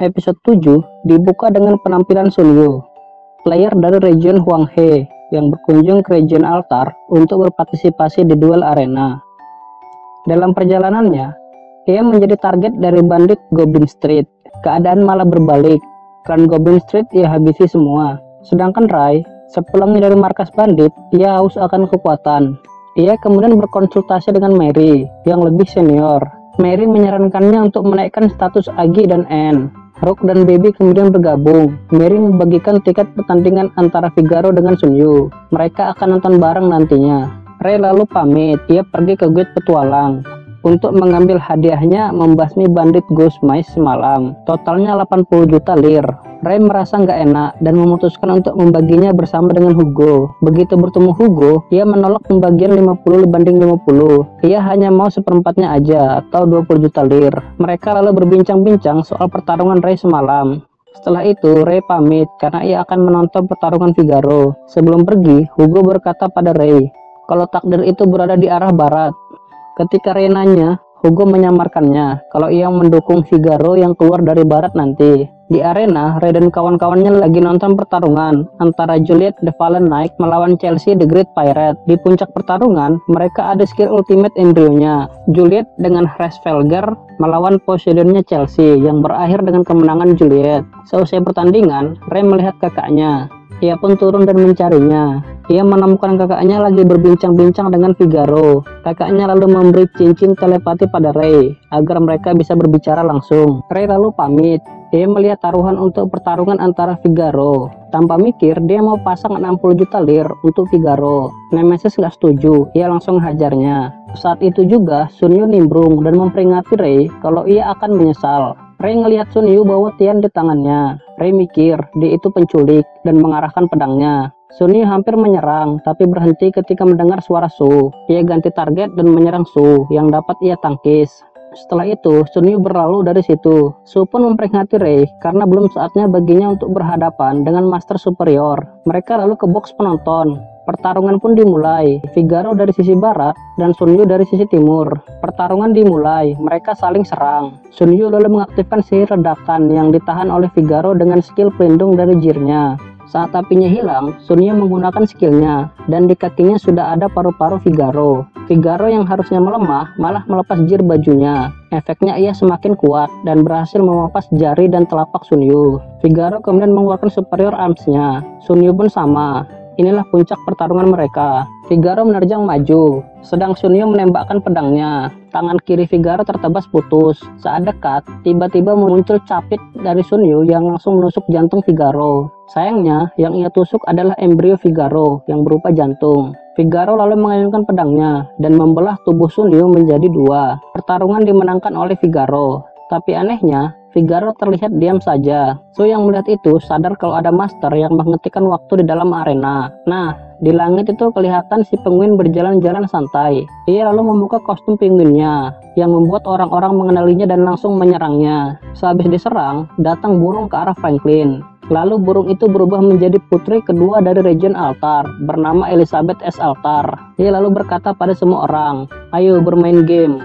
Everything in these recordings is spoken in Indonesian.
Episode 7 dibuka dengan penampilan Sun Yu, player dari region Huanghe yang berkunjung ke region altar untuk berpartisipasi di duel arena. Dalam perjalanannya, ia menjadi target dari bandit Goblin Street. Keadaan malah berbalik, klan Goblin Street ia habisi semua. Sedangkan Rai, sepulangnya dari markas bandit, ia haus akan kekuatan. Ia kemudian berkonsultasi dengan Mary yang lebih senior. Mary menyarankannya untuk menaikkan status Agi dan Anne. Rook dan Baby kemudian bergabung. Mary membagikan tiket pertandingan antara Figaro dengan Sun Yu. Mereka akan nonton bareng nantinya. Ray lalu pamit, ia pergi ke guild petualang untuk mengambil hadiahnya membasmi bandit Ghost Mice semalam. Totalnya 80 juta lir. Ray merasa nggak enak dan memutuskan untuk membaginya bersama dengan Hugo. Begitu bertemu Hugo, ia menolak pembagian 50/50. Ia hanya mau seperempatnya aja atau 20 juta lir. Mereka lalu berbincang-bincang soal pertarungan Ray semalam. Setelah itu, Ray pamit karena ia akan menonton pertarungan Figaro. Sebelum pergi, Hugo berkata pada Ray, kalau takdir itu berada di arah barat. Ketika Ray nanya, Hugo menyamarkannya kalau ia mendukung Figaro yang keluar dari barat nanti. Di arena, Ray dan kawan-kawannya lagi nonton pertarungan antara Juliet the Fallen Knight melawan Chelsea the Great Pirate. Di puncak pertarungan, mereka ada skill ultimate embryo-nya. Juliet dengan Hresvelger melawan Poseidonnya Chelsea yang berakhir dengan kemenangan Juliet. Seusai pertandingan, Ray melihat kakaknya. Ia pun turun dan mencarinya. Ia menemukan kakaknya lagi berbincang-bincang dengan Figaro. Kakaknya lalu memberi cincin telepati pada Ray agar mereka bisa berbicara langsung. Ray lalu pamit. Dia melihat taruhan untuk pertarungan antara Figaro. Tanpa mikir, dia mau pasang 60 juta lir untuk Figaro. Nemesis gak setuju, ia langsung hajarnya. Saat itu juga, Sun Yu nimbrung dan memperingati Ray kalau ia akan menyesal. Ray ngelihat Sun Yu bawa tian di tangannya. Ray mikir, dia itu penculik dan mengarahkan pedangnya. Sun Yu hampir menyerang, tapi berhenti ketika mendengar suara Su. Ia ganti target dan menyerang Su, yang dapat ia tangkis. Setelah itu, Sun Yu berlalu dari situ. Su pun memperingati Ray karena belum saatnya baginya untuk berhadapan dengan Master Superior. Mereka lalu ke box penonton. Pertarungan pun dimulai. Figaro dari sisi barat dan Sun Yu dari sisi timur. Pertarungan dimulai, mereka saling serang. Sun Yu lalu mengaktifkan sihir ledakan yang ditahan oleh Figaro dengan skill pelindung dari jirnya. Saat apinya hilang, Sun Yu menggunakan skillnya, dan di kakinya sudah ada paru-paru Figaro. Figaro yang harusnya melemah, malah melepas jir bajunya. Efeknya ia semakin kuat, dan berhasil memampas jari dan telapak Sun Yu. Figaro kemudian mengeluarkan superior arms-nya. Sun Yu pun sama. Inilah puncak pertarungan mereka. Figaro menerjang maju, sedang Sun Yu menembakkan pedangnya. Tangan kiri Figaro tertebas putus. Saat dekat, tiba-tiba muncul capit dari Sun Yu yang langsung menusuk jantung Figaro. Sayangnya, yang ia tusuk adalah embrio Figaro yang berupa jantung. Figaro lalu mengayunkan pedangnya dan membelah tubuh Sun Yu menjadi dua. Pertarungan dimenangkan oleh Figaro. Tapi anehnya, Figaro terlihat diam saja. Su yang melihat itu sadar kalau ada master yang menghentikan waktu di dalam arena. Nah, di langit itu kelihatan si penguin berjalan-jalan santai. Ia lalu membuka kostum penguinnya yang membuat orang-orang mengenalinya dan langsung menyerangnya. Sehabis diserang, datang burung ke arah Franklin. Lalu burung itu berubah menjadi putri kedua dari region altar bernama Elizabeth S. Altar. Ia lalu berkata pada semua orang, ayo bermain game.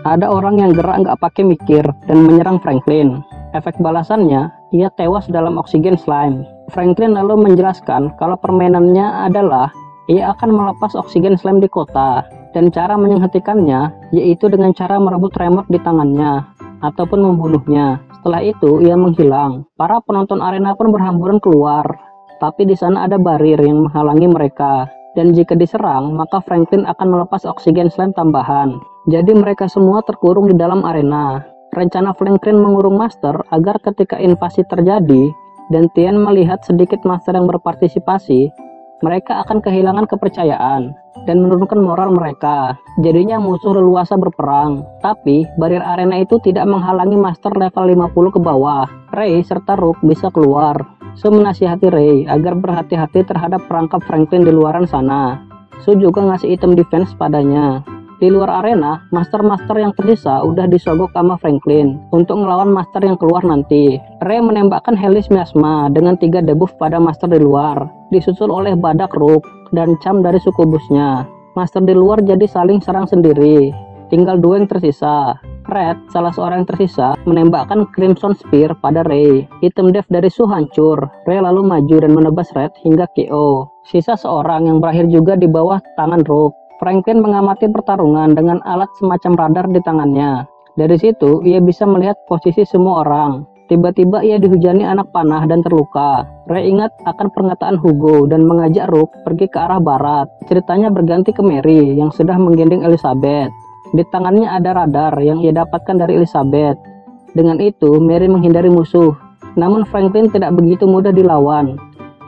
Ada orang yang gerak nggak pakai mikir dan menyerang Franklin. Efek balasannya, ia tewas dalam oksigen slime. Franklin lalu menjelaskan kalau permainannya adalah ia akan melepas oksigen slime di kota, dan cara menghentikannya yaitu dengan cara merebut remote di tangannya ataupun membunuhnya. Setelah itu ia menghilang. Para penonton arena pun berhamburan keluar, tapi di sana ada barir yang menghalangi mereka. Dan jika diserang, maka Franklin akan melepas oksigen slime tambahan. Jadi mereka semua terkurung di dalam arena. Rencana Franklin mengurung Master agar ketika invasi terjadi dan Tian melihat sedikit Master yang berpartisipasi, mereka akan kehilangan kepercayaan dan menurunkan moral mereka. Jadinya musuh leluasa berperang. Tapi barir arena itu tidak menghalangi Master level 50 ke bawah. Ray serta Rook bisa keluar. Su menasihati Ray agar berhati-hati terhadap perangkap Franklin di luaran sana. Su juga ngasih item defense padanya. Di luar arena, master-master yang tersisa udah disogok sama Franklin untuk ngelawan master yang keluar nanti. Ray menembakkan Hellish Miasma dengan 3 debuff pada master di luar, disusul oleh Badak Rook dan Cham dari suku busnya. Master di luar jadi saling serang sendiri. Tinggal 2 yang tersisa. Red, salah seorang yang tersisa, menembakkan Crimson Spear pada Ray. Item dev dari Sue hancur. Ray lalu maju dan menebas Red hingga KO. Sisa seorang yang berakhir juga di bawah tangan Rook. Franklin mengamati pertarungan dengan alat semacam radar di tangannya. Dari situ, ia bisa melihat posisi semua orang. Tiba-tiba ia dihujani anak panah dan terluka. Ray ingat akan pernyataan Hugo dan mengajak Rook pergi ke arah barat. Ceritanya berganti ke Mary yang sudah menggending Elizabeth. Di tangannya ada radar yang ia dapatkan dari Elizabeth. Dengan itu, Mary menghindari musuh. Namun Franklin tidak begitu mudah dilawan.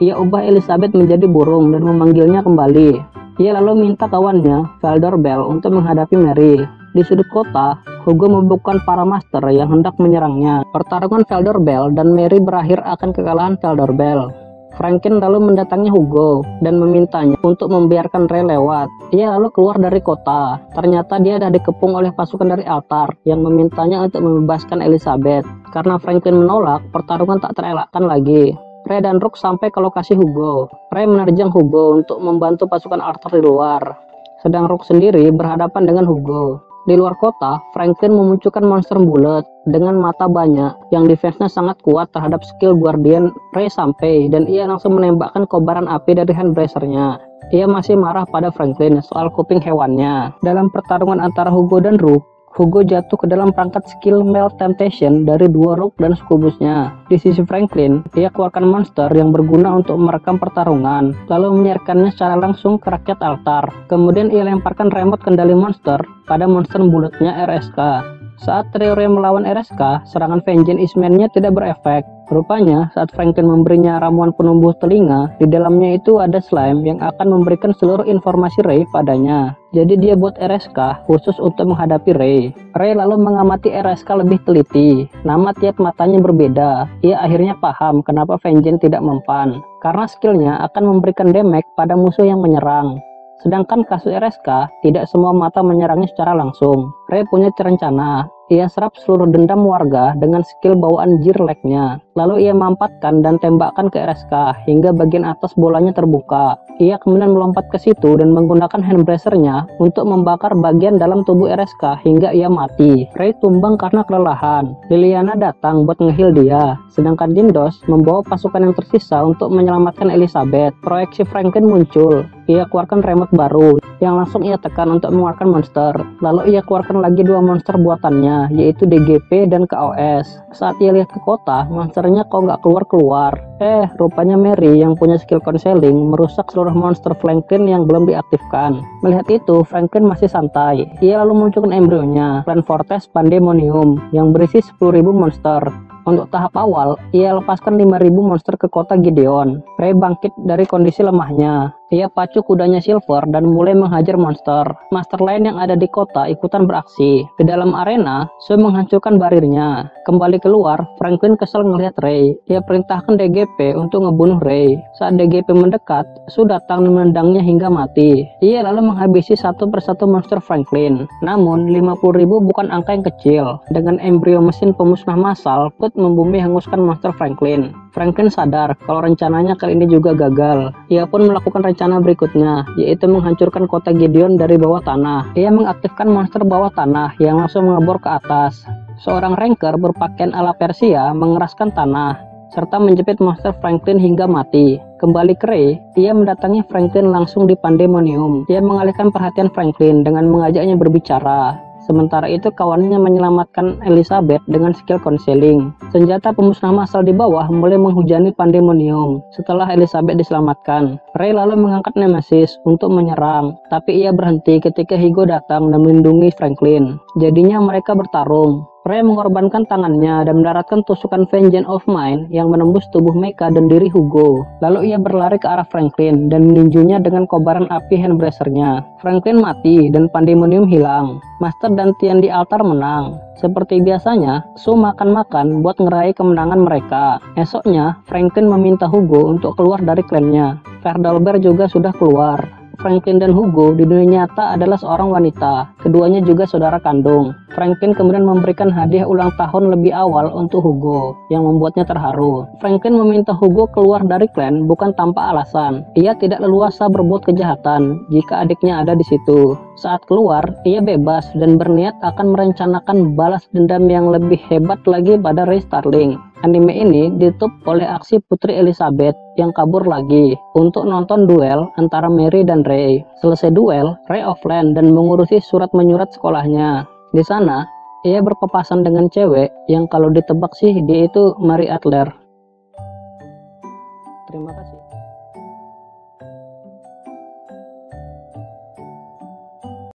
Ia ubah Elizabeth menjadi burung dan memanggilnya kembali. Ia lalu minta kawannya, Valdor Bell, untuk menghadapi Mary. Di sudut kota, Hugo membubuhkan para master yang hendak menyerangnya. Pertarungan Valdor Bell dan Mary berakhir akan kekalahan Valdor Bell. Franklin lalu mendatangi Hugo dan memintanya untuk membiarkan Ray lewat. Ia lalu keluar dari kota. Ternyata dia sudah dikepung oleh pasukan dari altar yang memintanya untuk membebaskan Elizabeth. Karena Franklin menolak, pertarungan tak terelakkan lagi. Ray dan Rook sampai ke lokasi Hugo. Ray menerjang Hugo untuk membantu pasukan altar di luar. Sedang Rook sendiri berhadapan dengan Hugo. Di luar kota, Franklin memunculkan monster bulat dengan mata banyak yang defense-nya sangat kuat terhadap skill Guardian Ray sampai dan ia langsung menembakkan kobaran api dari handbracer-nya. Ia masih marah pada Franklin soal kuping hewannya. Dalam pertarungan antara Hugo dan Rook, Hugo jatuh ke dalam perangkat skill Melt Temptation dari dua Rook dan Scubusnya. Di sisi Franklin, ia keluarkan monster yang berguna untuk merekam pertarungan, lalu menyiarkannya secara langsung ke rakyat altar. Kemudian ia lemparkan remote kendali monster pada monster bulatnya RSK. Saat trio Ray melawan RSK, serangan Vengeance Eastman-nya tidak berefek. Rupanya, saat Franklin memberinya ramuan penumbuh telinga, di dalamnya itu ada slime yang akan memberikan seluruh informasi Ray padanya. Jadi dia buat RSK khusus untuk menghadapi Ray. Ray lalu mengamati RSK lebih teliti. Nama tiap matanya berbeda. Ia akhirnya paham kenapa Vengeance tidak mempan. Karena skillnya akan memberikan damage pada musuh yang menyerang. Sedangkan kasus RSK, tidak semua mata menyerangnya secara langsung. Ray punya rencana. Ia serap seluruh dendam warga dengan skill bawaan Jirlek-nya. Lalu ia mampatkan dan tembakkan ke RSK hingga bagian atas bolanya terbuka. Ia kemudian melompat ke situ dan menggunakan handbracer-nya untuk membakar bagian dalam tubuh RSK hingga ia mati. Ray tumbang karena kelelahan. Liliana datang buat ngehil dia. Sedangkan Dindos membawa pasukan yang tersisa untuk menyelamatkan Elizabeth. Proyeksi Franklin muncul. Ia keluarkan remote baru yang langsung ia tekan untuk mengeluarkan monster. Lalu ia keluarkan lagi dua monster buatannya, yaitu DGP dan KOS. Saat ia lihat ke kota, monsternya kok nggak keluar-keluar. Rupanya Mary yang punya skill counseling merusak seluruh monster Franklin yang belum diaktifkan. Melihat itu, Franklin masih santai. Ia lalu munculkan embrionya, Clan Fortress Pandemonium, yang berisi 10.000 monster. Untuk tahap awal, ia lepaskan 5.000 monster ke kota Gideon. Ray bangkit dari kondisi lemahnya. Ia pacu kudanya Silver dan mulai menghajar monster. Master lain yang ada di kota ikutan beraksi. Di dalam arena, Sue menghancurkan barirnya. Kembali keluar, Franklin kesal melihat Ray. Ia perintahkan DGP untuk ngebunuh Ray. Saat DGP mendekat, Sue datang dan menendangnya hingga mati. Ia lalu menghabisi satu persatu monster Franklin. Namun, 50.000 bukan angka yang kecil. Dengan embrio mesin pemusnah massal, Put membumi hanguskan monster Franklin. Franklin sadar kalau rencananya kali ini juga gagal. Ia pun melakukan rencana berikutnya, yaitu menghancurkan kota Gideon dari bawah tanah. Ia mengaktifkan monster bawah tanah yang langsung mengebor ke atas. Seorang ranker berpakaian ala Persia mengeraskan tanah, serta menjepit monster Franklin hingga mati. Kembali ke Ray, ia mendatangi Franklin langsung di Pandemonium. Ia mengalihkan perhatian Franklin dengan mengajaknya berbicara. Sementara itu kawannya menyelamatkan Elizabeth dengan skill counseling. Senjata pemusnah massal di bawah mulai menghujani Pandemonium. Setelah Elizabeth diselamatkan, Ray lalu mengangkat Nemesis untuk menyerang. Tapi ia berhenti ketika Hugo datang dan melindungi Franklin. Jadinya mereka bertarung. Ray mengorbankan tangannya dan mendaratkan tusukan Vengeance of Mine yang menembus tubuh Mecha dan diri Hugo. Lalu ia berlari ke arah Franklin dan meninjunya dengan kobaran api handbracer-nya. Franklin mati dan Pandemonium hilang. Master dan Tian di altar menang. Seperti biasanya, Sue makan-makan buat ngeraih kemenangan mereka. Esoknya, Franklin meminta Hugo untuk keluar dari klannya. Verdalber juga sudah keluar. Franklin dan Hugo di dunia nyata adalah seorang wanita. Keduanya juga saudara kandung. Franklin kemudian memberikan hadiah ulang tahun lebih awal untuk Hugo, yang membuatnya terharu. Franklin meminta Hugo keluar dari klan bukan tanpa alasan. Ia tidak leluasa berbuat kejahatan jika adiknya ada di situ. Saat keluar, ia bebas dan berniat akan merencanakan balas dendam yang lebih hebat lagi pada Ray Starling. Anime ini ditutup oleh aksi Putri Elizabeth yang kabur lagi untuk nonton duel antara Mary dan Ray. Selesai duel, Ray offline dan mengurusi surat menyurat sekolahnya. Di sana, ia berpapasan dengan cewek yang kalau ditebak sih dia itu Mary Adler. Terima kasih.